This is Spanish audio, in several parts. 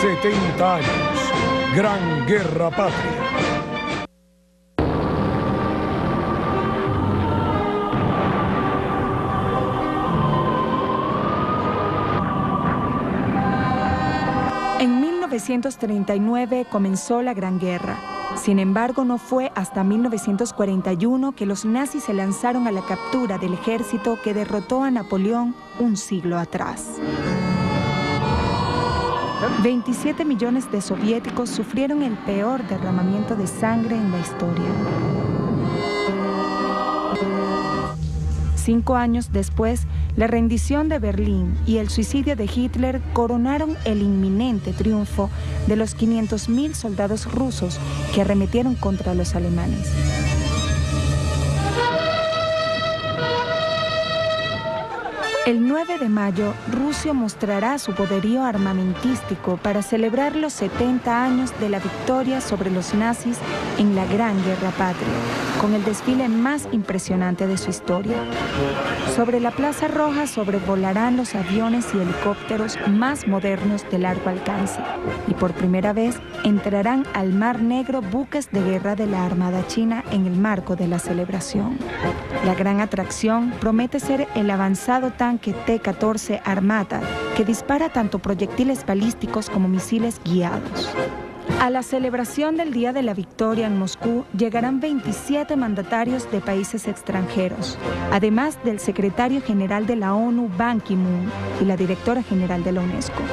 70 años. Gran Guerra Patria. En 1939 comenzó la Gran Guerra. Sin embargo, no fue hasta 1941 que los nazis se lanzaron a la captura del ejército que derrotó a Napoleón un siglo atrás. 27 millones de soviéticos sufrieron el peor derramamiento de sangre en la historia. 5 años después, la rendición de Berlín y el suicidio de Hitler coronaron el inminente triunfo de los 500.000 soldados rusos que arremetieron contra los alemanes. El 9 de mayo, Rusia mostrará su poderío armamentístico para celebrar los 70 años de la victoria sobre los nazis en la Gran Guerra Patria, con el desfile más impresionante de su historia. Sobre la Plaza Roja sobrevolarán los aviones y helicópteros más modernos de largo alcance, y por primera vez entrarán al Mar Negro buques de guerra de la Armada China en el marco de la celebración. La gran atracción promete ser el avanzado tanque T-14 Armata, que dispara tanto proyectiles balísticos como misiles guiados. A la celebración del Día de la Victoria en Moscú llegarán 27 mandatarios de países extranjeros, además del secretario general de la ONU, Ban Ki-moon, y la directora general de la UNESCO.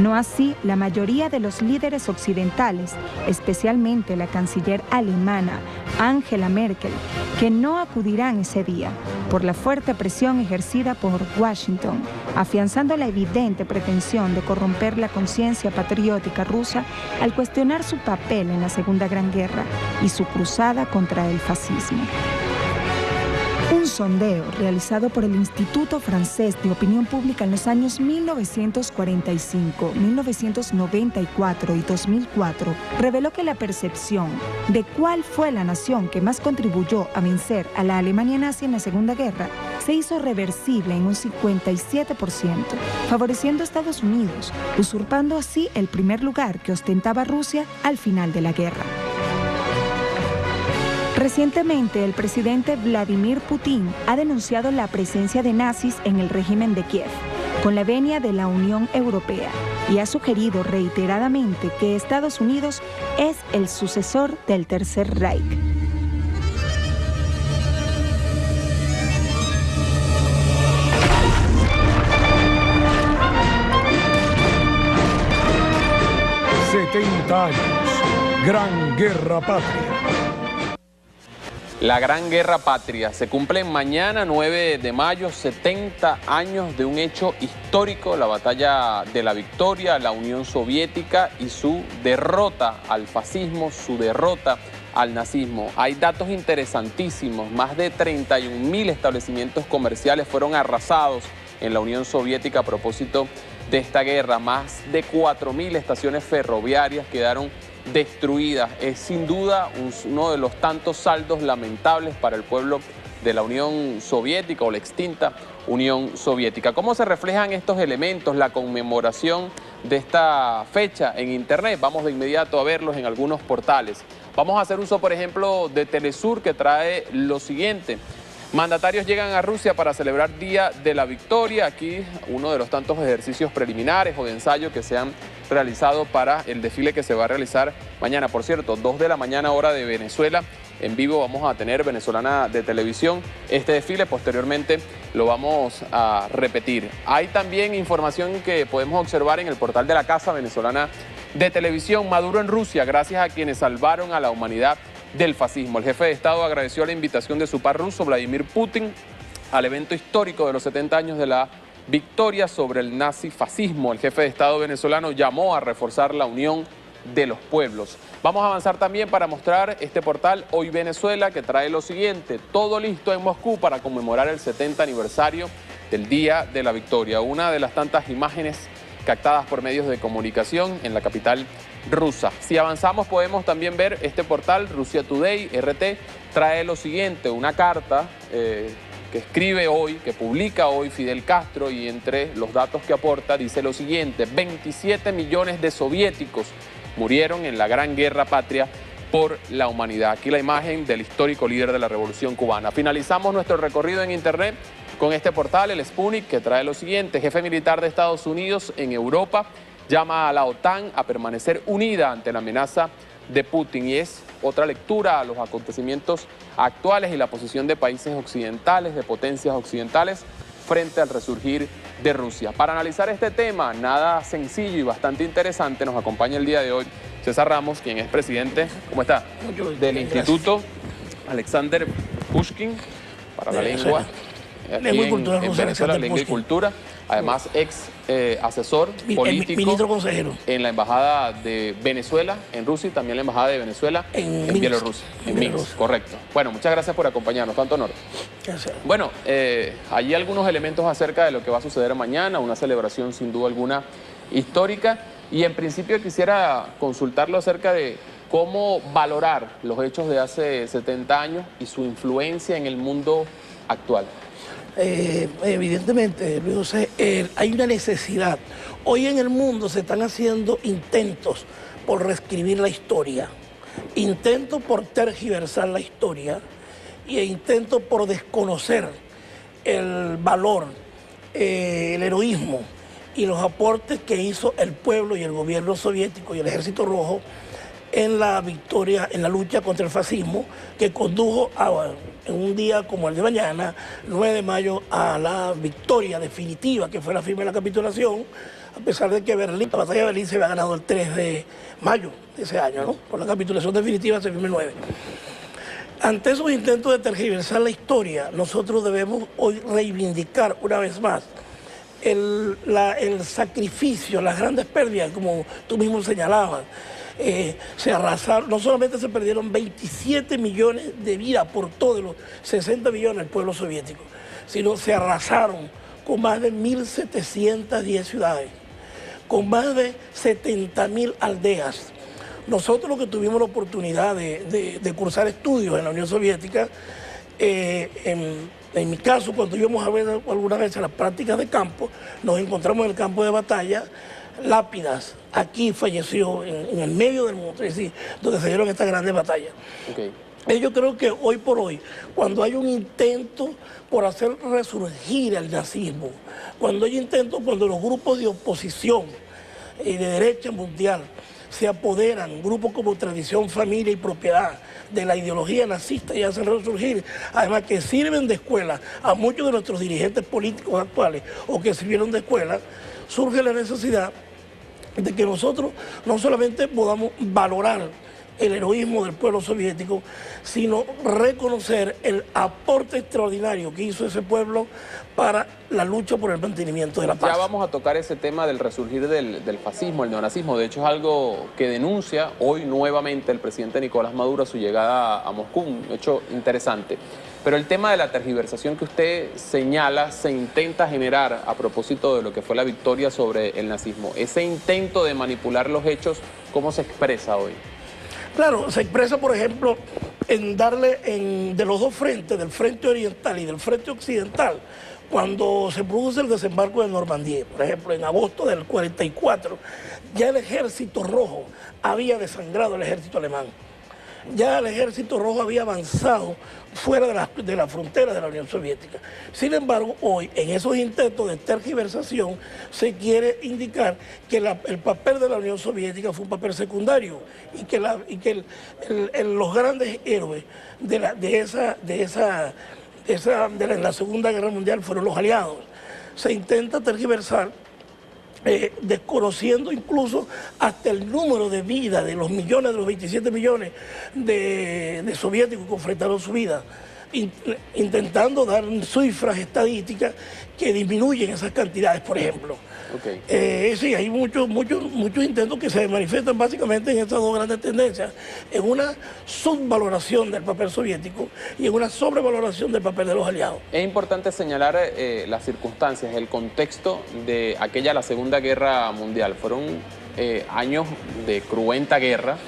No así la mayoría de los líderes occidentales, especialmente la canciller alemana, Angela Merkel, que no acudirán ese día por la fuerte presión ejercida por Washington, afianzando la evidente pretensión de corromper la conciencia patriótica rusa al cuestionar su papel en la Segunda Gran Guerra y su cruzada contra el fascismo. Un sondeo realizado por el Instituto Francés de Opinión Pública en los años 1945, 1994 y 2004 reveló que la percepción de cuál fue la nación que más contribuyó a vencer a la Alemania nazi en la Segunda Guerra se hizo reversible en un 57%, favoreciendo a Estados Unidos, usurpando así el primer lugar que ostentaba Rusia al final de la guerra. Recientemente, el presidente Vladimir Putin ha denunciado la presencia de nazis en el régimen de Kiev, con la venia de la Unión Europea, y ha sugerido reiteradamente que Estados Unidos es el sucesor del Tercer Reich. ¡70 años! Gran Guerra Patria. La Gran Guerra Patria se cumple mañana, 9 de mayo, 70 años de un hecho histórico, la Batalla de la Victoria, la Unión Soviética y su derrota al fascismo, su derrota al nazismo. Hay datos interesantísimos, más de 31.000 establecimientos comerciales fueron arrasados en la Unión Soviética a propósito de esta guerra, más de 4.000 estaciones ferroviarias quedaron destruidas. Es sin duda uno de los tantos saldos lamentables para el pueblo de la Unión Soviética o la extinta Unión Soviética. ¿Cómo se reflejan estos elementos, la conmemoración de esta fecha en Internet? Vamos de inmediato a verlos en algunos portales. Vamos a hacer uso, por ejemplo, de Telesur, que trae lo siguiente. Mandatarios llegan a Rusia para celebrar Día de la Victoria. Aquí uno de los tantos ejercicios preliminares o de ensayo que se han realizado para el desfile que se va a realizar mañana. Por cierto, 2 de la mañana hora de Venezuela. En vivo vamos a tener Venezolana de Televisión. Este desfile posteriormente lo vamos a repetir. Hay también información que podemos observar en el portal de la Casa Venezolana de Televisión. Maduro en Rusia, gracias a quienes salvaron a la humanidad del fascismo. El jefe de Estado agradeció la invitación de su par ruso, Vladimir Putin, al evento histórico de los 70 años de la victoria sobre el nazifascismo. El jefe de Estado venezolano llamó a reforzar la unión de los pueblos. Vamos a avanzar también para mostrar este portal Hoy Venezuela, que trae lo siguiente: todo listo en Moscú para conmemorar el 70 aniversario del Día de la Victoria. Una de las tantas imágenes captadas por medios de comunicación en la capital rusa. Si avanzamos podemos también ver este portal Russia Today, RT, trae lo siguiente: una carta que escribe hoy, que publica hoy Fidel Castro, y entre los datos que aporta dice lo siguiente: 27 millones de soviéticos murieron en la Gran Guerra Patria por la humanidad. Aquí la imagen del histórico líder de la Revolución Cubana. Finalizamos nuestro recorrido en internet con este portal, el Sputnik, que trae lo siguiente: jefe militar de Estados Unidos en Europa llama a la OTAN a permanecer unida ante la amenaza de Putin, y es otra lectura a los acontecimientos actuales y la posición de países occidentales, de potencias occidentales, frente al resurgir de Rusia. Para analizar este tema, nada sencillo y bastante interesante, nos acompaña el día de hoy César Ramos, quien es presidente, ¿cómo está?, del Instituto Alexander Pushkin para la lengua. Lengua y cultura rusa, Venezuela, lengua y cultura. Además, ex asesor político, ministro consejero en la embajada de Venezuela en Rusia y también la embajada de Venezuela en Bielorrusia, en Minsk, correcto. Bueno, muchas gracias por acompañarnos, tanto honor. Gracias. Bueno, hay algunos elementos acerca de lo que va a suceder mañana, una celebración sin duda alguna histórica, y en principio quisiera consultarlo acerca de cómo valorar los hechos de hace 70 años y su influencia en el mundo actual. Evidentemente, hay una necesidad. Hoy en el mundo se están haciendo intentos por reescribir la historia, intentos por tergiversar la historia e intentos por desconocer el valor, el heroísmo y los aportes que hizo el pueblo y el gobierno soviético y el Ejército Rojo en la victoria, en la lucha contra el fascismo, que condujo en un día como el de mañana, 9 de mayo, a la victoria definitiva, que fue la firma de la capitulación, a pesar de que la batalla de Berlín se había ganado el 3 de mayo de ese año, ¿no? Por la capitulación definitiva se firma el 9. Ante esos intentos de tergiversar la historia, nosotros debemos hoy reivindicar una vez más el sacrificio, las grandes pérdidas, como tú mismo señalabas. Se arrasaron, no solamente se perdieron 27 millones de vidas por todos los 60 millones del pueblo soviético, sino se arrasaron con más de 1.710 ciudades, con más de 70.000 aldeas. Nosotros, los que tuvimos la oportunidad de cursar estudios en la Unión Soviética, en mi caso, cuando íbamos a ver alguna vez las prácticas de campo, nos encontramos en el campo de batalla lápidas. Aquí falleció en el medio del mundo, es decir, donde se dieron estas grandes batallas. Okay. Yo creo que hoy por hoy, cuando hay un intento por hacer resurgir el nazismo, cuando hay intentos, cuando los grupos de oposición y de derecha mundial se apoderan, grupos como Tradición, Familia y Propiedad, de la ideología nazista y hacen resurgir, además que sirven de escuela a muchos de nuestros dirigentes políticos actuales o que sirvieron de escuela, surge la necesidad de que nosotros no solamente podamos valorar el heroísmo del pueblo soviético, sino reconocer el aporte extraordinario que hizo ese pueblo para la lucha por el mantenimiento de la paz. Ya vamos a tocar ese tema del resurgir del fascismo, el neonazismo. De hecho, es algo que denuncia hoy nuevamente el presidente Nicolás Maduro a su llegada a Moscú, un hecho interesante. Pero el tema de la tergiversación que usted señala se intenta generar a propósito de lo que fue la victoria sobre el nazismo. Ese intento de manipular los hechos, ¿cómo se expresa hoy? Claro, se expresa, por ejemplo, en darle de los dos frentes, del frente oriental y del frente occidental, cuando se produce el desembarco de Normandía, por ejemplo, en agosto del 44, ya el Ejército Rojo había desangrado al ejército alemán. Ya el Ejército Rojo había avanzado fuera de la frontera de la Unión Soviética. Sin embargo, hoy, en esos intentos de tergiversación, se quiere indicar que el papel de la Unión Soviética fue un papel secundario y que los grandes héroes de la Segunda Guerra Mundial fueron los aliados. Se intenta tergiversar, desconociendo incluso hasta el número de vidas de los millones, de los 27 millones de soviéticos que enfrentaron su vida, intentando dar cifras estadísticas que disminuyen esas cantidades, por ejemplo. Okay. Sí, hay muchos intentos que se manifiestan básicamente en estas dos grandes tendencias, en una subvaloración del papel soviético y en una sobrevaloración del papel de los aliados. Es importante señalar las circunstancias, el contexto de la Segunda Guerra Mundial. Fueron años de cruenta guerra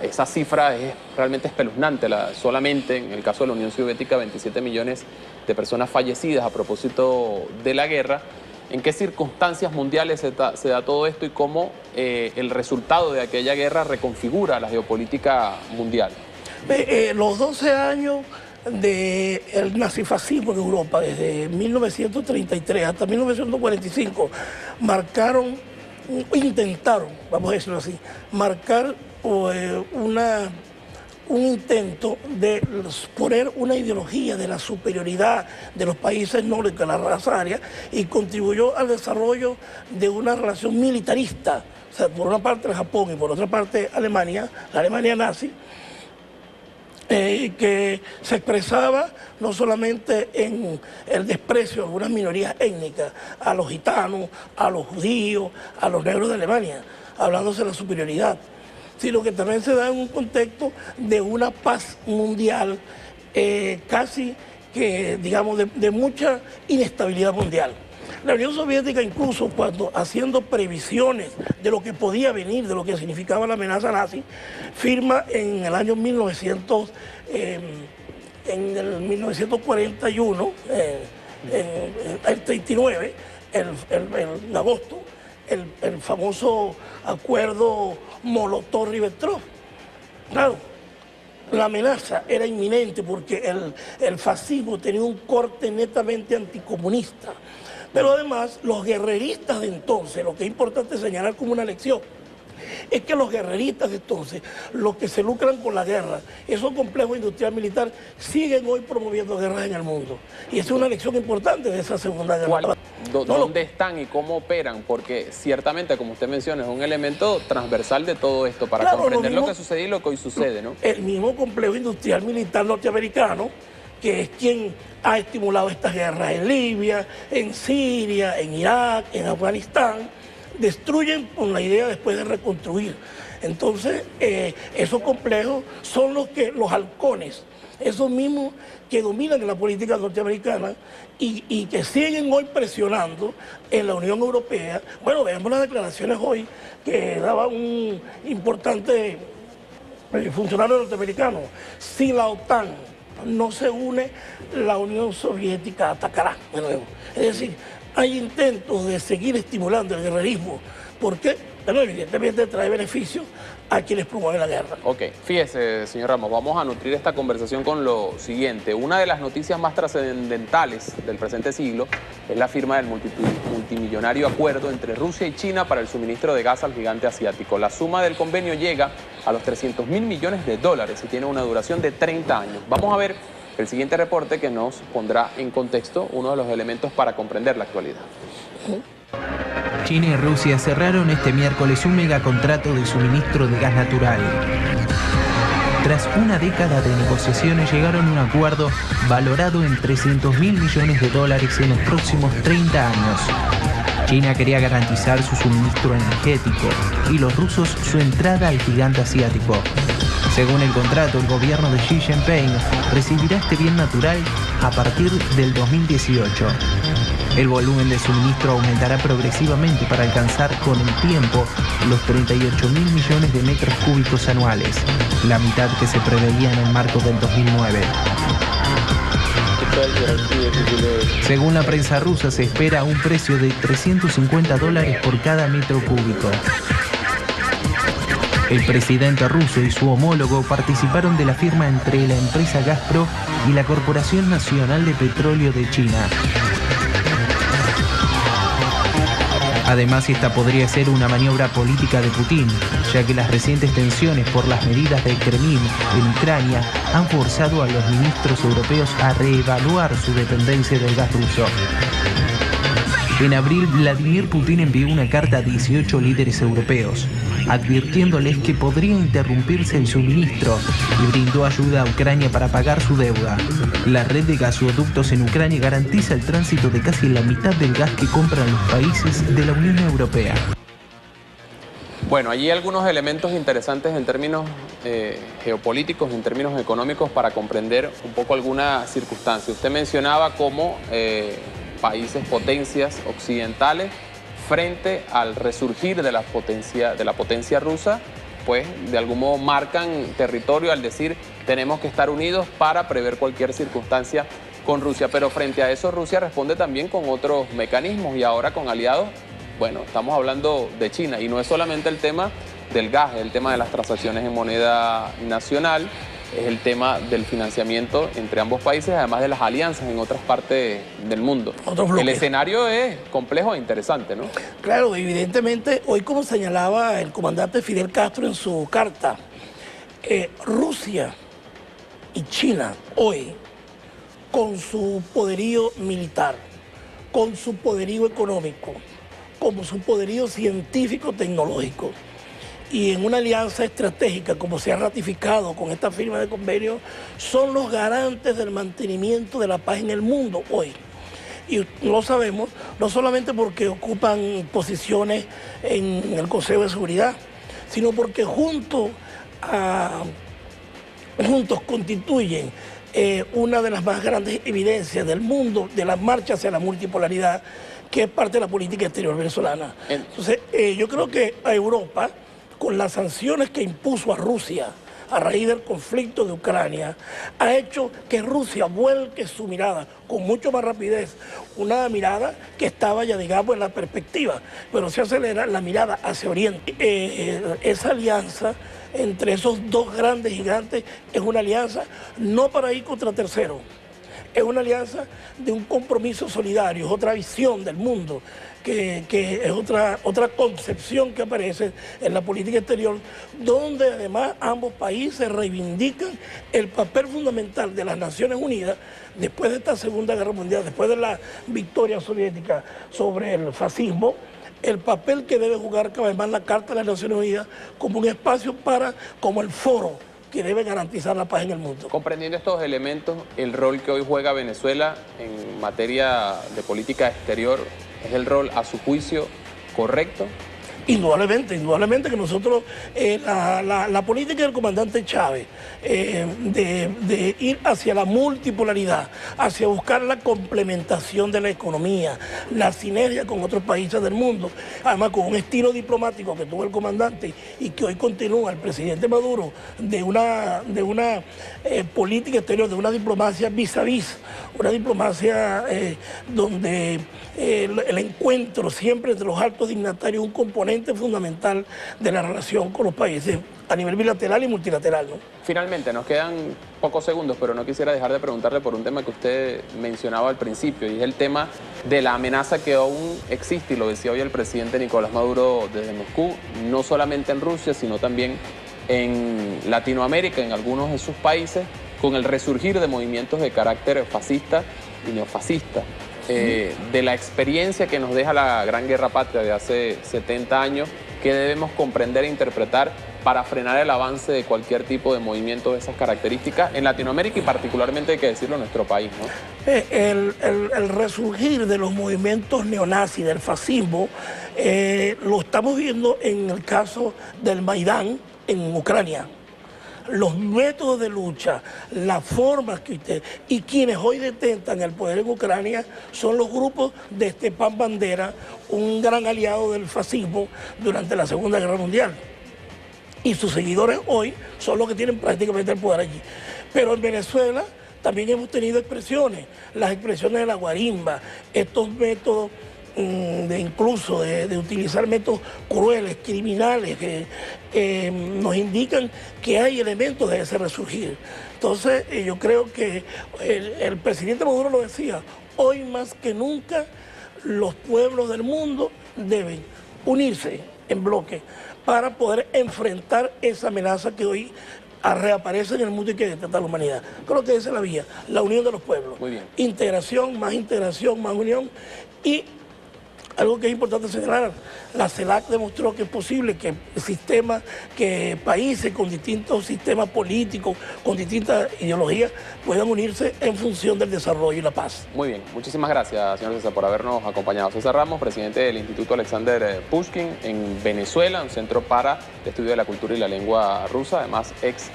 esa cifra es realmente espeluznante. Solamente en el caso de la Unión Soviética, 27 millones de personas fallecidas a propósito de la guerra. ¿En qué circunstancias mundiales se da todo esto y cómo el resultado de aquella guerra reconfigura la geopolítica mundial? Los 12 años del nazifascismo en Europa, desde 1933 hasta 1945, intentaron, vamos a decirlo así, marcar un intento de poner una ideología de la superioridad de los países nórdicos, de la raza aria, y contribuyó al desarrollo de una relación militarista. O sea, por una parte Japón y por otra parte Alemania, la Alemania nazi, que se expresaba no solamente en el desprecio de algunas minorías étnicas, a los gitanos, a los judíos, a los negros de Alemania, hablándose de la superioridad, sino que también se da en un contexto de una paz mundial casi que, digamos, de mucha inestabilidad mundial. La Unión Soviética, incluso cuando haciendo previsiones de lo que podía venir, de lo que significaba la amenaza nazi, firma en el año 1941, el 39, en agosto, el famoso acuerdo Molotov-Ribbentrop. Claro, la amenaza era inminente porque el fascismo tenía un corte netamente anticomunista. Pero además, los guerreristas de entonces, lo que es importante señalar como una lección, es que los guerreristas de entonces, los que se lucran con la guerra, esos complejos industrial militar, siguen hoy promoviendo guerras en el mundo. Y esa es una lección importante de esa Segunda Guerra. ¿Dónde están y cómo operan? Porque ciertamente, como usted menciona, es un elemento transversal de todo esto para comprender lo que sucedió y lo que hoy sucede, ¿no? El mismo complejo industrial militar norteamericano, que es quien ha estimulado estas guerras en Libia, en Siria, en Irak, en Afganistán, destruyen con la idea después de reconstruir. Entonces, esos complejos son los halcones, esos mismos que dominan la política norteamericana y que siguen hoy presionando en la Unión Europea. Bueno, veamos las declaraciones hoy que daba un importante funcionario norteamericano. Si la OTAN no se une, la Unión Soviética atacará de nuevo. Es decir, hay intentos de seguir estimulando el guerrerismo, porque, bueno, evidentemente trae beneficios a quienes promueven la guerra. Ok, fíjese, señor Ramos, vamos a nutrir esta conversación con lo siguiente. Una de las noticias más trascendentales del presente siglo es la firma del multimillonario acuerdo entre Rusia y China para el suministro de gas al gigante asiático. La suma del convenio llega a los 300.000 millones de dólares y tiene una duración de 30 años. Vamos a ver el siguiente reporte que nos pondrá en contexto uno de los elementos para comprender la actualidad. China y Rusia cerraron este miércoles un megacontrato de suministro de gas natural. Tras una década de negociaciones llegaron a un acuerdo valorado en 300.000 millones de dólares en los próximos 30 años. China quería garantizar su suministro energético y los rusos su entrada al gigante asiático. Según el contrato, el gobierno de Xi Jinping recibirá este bien natural a partir del 2018. El volumen de suministro aumentará progresivamente para alcanzar con el tiempo los 38.000 millones de metros cúbicos anuales, la mitad que se preveía en el marco del 2009. Según la prensa rusa, se espera un precio de $350 por cada metro cúbico. El presidente ruso y su homólogo participaron de la firma entre la empresa Gazprom y la Corporación Nacional de Petróleo de China. Además, esta podría ser una maniobra política de Putin, ya que las recientes tensiones por las medidas del Kremlin en Ucrania han forzado a los ministros europeos a reevaluar su dependencia del gas ruso. En abril, Vladimir Putin envió una carta a 18 líderes europeos, advirtiéndoles que podría interrumpirse el suministro y brindó ayuda a Ucrania para pagar su deuda. La red de gasoductos en Ucrania garantiza el tránsito de casi la mitad del gas que compran los países de la Unión Europea. Bueno, allí algunos elementos interesantes en términos geopolíticos, en términos económicos, para comprender un poco alguna circunstancia. Usted mencionaba cómo países, potencias occidentales, frente al resurgir de la potencia rusa, pues de algún modo marcan territorio al decir tenemos que estar unidos para prever cualquier circunstancia con Rusia. Pero frente a eso Rusia responde también con otros mecanismos y ahora con aliados. Bueno, estamos hablando de China y no es solamente el tema del gas, es el tema de las transacciones en moneda nacional, es el tema del financiamiento entre ambos países, además de las alianzas en otras partes del mundo. El escenario es complejo e interesante, ¿no? Claro, evidentemente, hoy como señalaba el comandante Fidel Castro en su carta, Rusia y China hoy, con su poderío militar, con su poderío económico, con su poderío científico-tecnológico, y en una alianza estratégica como se ha ratificado con esta firma de convenio, son los garantes del mantenimiento de la paz en el mundo hoy. Y lo sabemos, no solamente porque ocupan posiciones en el Consejo de Seguridad, sino porque juntos constituyen una de las más grandes evidencias del mundo de la marcha hacia la multipolaridad, que es parte de la política exterior venezolana. Entonces, yo creo que a Europa, con las sanciones que impuso a Rusia a raíz del conflicto de Ucrania, ha hecho que Rusia vuelque su mirada con mucho más rapidez, una mirada que estaba ya, digamos, en la perspectiva, pero se acelera la mirada hacia Oriente. Esa alianza entre esos dos grandes gigantes es una alianza no para ir contra terceros, es una alianza de un compromiso solidario, es otra visión del mundo, que es otra concepción que aparece en la política exterior, donde además ambos países reivindican el papel fundamental de las Naciones Unidas después de esta Segunda Guerra Mundial, después de la victoria soviética sobre el fascismo, el papel que debe jugar cada vez más la Carta de las Naciones Unidas como un espacio como el foro que debe garantizar la paz en el mundo. Comprendiendo estos elementos, el rol que hoy juega Venezuela en materia de política exterior, ¿es el rol a su juicio correcto? Indudablemente que nosotros, la política del comandante Chávez, de ir hacia la multipolaridad, hacia buscar la complementación de la economía, la sinergia con otros países del mundo, además con un estilo diplomático que tuvo el comandante y que hoy continúa el presidente Maduro, de una política exterior, de una diplomacia vis a vis, una diplomacia donde el encuentro siempre entre los altos dignatarios es un componente fundamental de la relación con los países a nivel bilateral y multilateral, ¿no? Finalmente, nos quedan pocos segundos, pero no quisiera dejar de preguntarle por un tema que usted mencionaba al principio, y es el tema de la amenaza que aún existe, y lo decía hoy el presidente Nicolás Maduro desde Moscú, no solamente en Rusia, sino también en Latinoamérica, en algunos de sus países, con el resurgir de movimientos de carácter fascista y neofascista. De la experiencia que nos deja la Gran Guerra Patria de hace 70 años, ¿qué debemos comprender e interpretar para frenar el avance de cualquier tipo de movimiento de esas características en Latinoamérica y particularmente, hay que decirlo, en nuestro país, ¿no? El resurgir de los movimientos neonazis, del fascismo, lo estamos viendo en el caso del Maidán en Ucrania. Los métodos de lucha, las formas que y quienes hoy detentan el poder en Ucrania son los grupos de Stepan Bandera, un gran aliado del fascismo durante la Segunda Guerra Mundial. Y sus seguidores hoy son los que tienen prácticamente el poder allí. Pero en Venezuela también hemos tenido expresiones, las expresiones de la guarimba, estos métodos incluso de utilizar métodos crueles, criminales, que nos indican que hay elementos de ese resurgir. Entonces, yo creo que el presidente Maduro lo decía, hoy más que nunca los pueblos del mundo deben unirse en bloque para poder enfrentar esa amenaza que hoy reaparece en el mundo y que detenta la humanidad. Creo que esa es la vía, la unión de los pueblos. Muy bien. Integración, más unión. Y algo que es importante señalar, la CELAC demostró que es posible que países con distintos sistemas políticos, con distintas ideologías, puedan unirse en función del desarrollo y la paz. Muy bien, muchísimas gracias, señor César, por habernos acompañado. César Ramos, presidente del Instituto Alexander Pushkin en Venezuela, un centro para el estudio de la cultura y la lengua rusa, además ex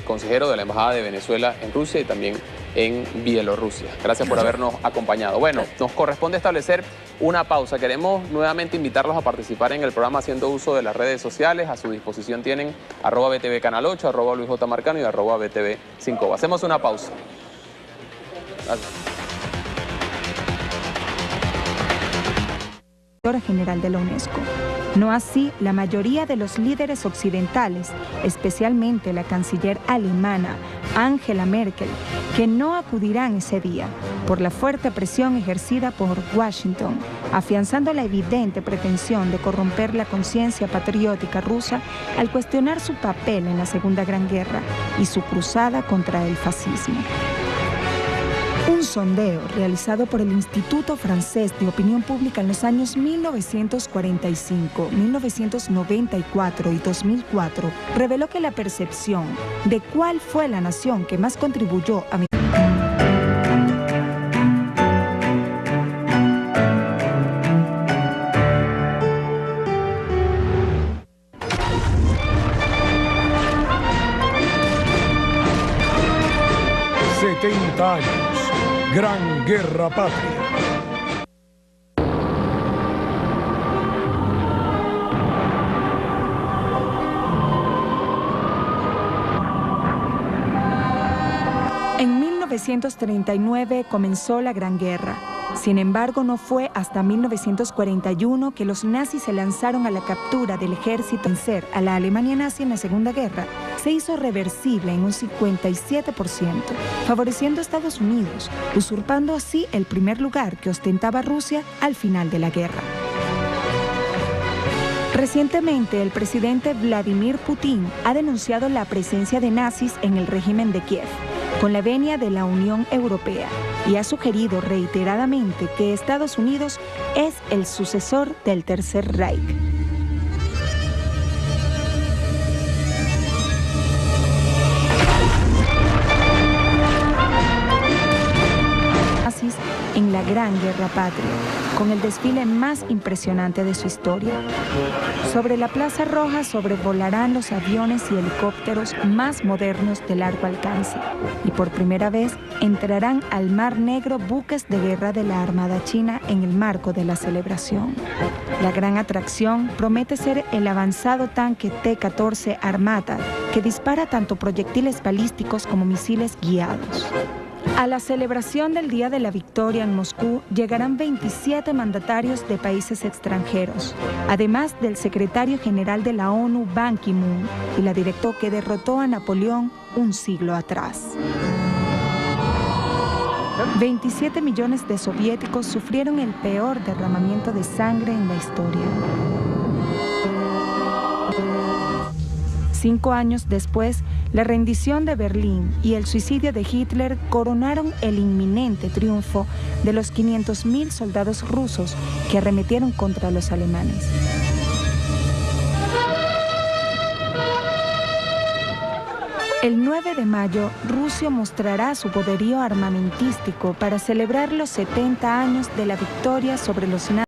consejero de la Embajada de Venezuela en Rusia y también en Bielorrusia. Gracias por habernos acompañado. Bueno, nos corresponde establecer una pausa. Queremos nuevamente invitarlos a participar en el programa haciendo uso de las redes sociales. A su disposición tienen @BTV Canal 8, @Luis J. Marcano y @BTV 5. Hacemos una pausa. Gracias. General de la UNESCO. No así la mayoría de los líderes occidentales, especialmente la canciller alemana Angela Merkel, que no acudirán ese día por la fuerte presión ejercida por Washington, afianzando la evidente pretensión de corromper la conciencia patriótica rusa al cuestionar su papel en la Segunda Gran Guerra y su cruzada contra el fascismo. Un sondeo realizado por el Instituto Francés de Opinión Pública en los años 1945, 1994 y 2004 reveló que la percepción de cuál fue la nación que más contribuyó a años. Gran Guerra Patria. En 1939 comenzó la Gran Guerra. Sin embargo, no fue hasta 1941 que los nazis se lanzaron a la captura del ejército. Vencer a la Alemania nazi en la Segunda Guerra se hizo reversible en un 57%, favoreciendo a Estados Unidos, usurpando así el primer lugar que ostentaba Rusia al final de la guerra. Recientemente, el presidente Vladimir Putin ha denunciado la presencia de nazis en el régimen de Kiev, con la venia de la Unión Europea, y ha sugerido reiteradamente que Estados Unidos es el sucesor del Tercer Reich. Nazis en la Gran Guerra Patria, con el desfile más impresionante de su historia. Sobre la Plaza Roja sobrevolarán los aviones y helicópteros más modernos de largo alcance, y por primera vez entrarán al Mar Negro buques de guerra de la Armada China en el marco de la celebración. La gran atracción promete ser el avanzado tanque T-14 Armata, que dispara tanto proyectiles balísticos como misiles guiados. A la celebración del Día de la Victoria en Moscú llegarán 27 mandatarios de países extranjeros, además del secretario general de la ONU, Ban Ki-moon, y la directora que derrotó a Napoleón un siglo atrás. 27 millones de soviéticos sufrieron el peor derramamiento de sangre en la historia. 5 años después, la rendición de Berlín y el suicidio de Hitler coronaron el inminente triunfo de los 500.000 soldados rusos que arremetieron contra los alemanes. El 9 de mayo, Rusia mostrará su poderío armamentístico para celebrar los 70 años de la victoria sobre los nazis.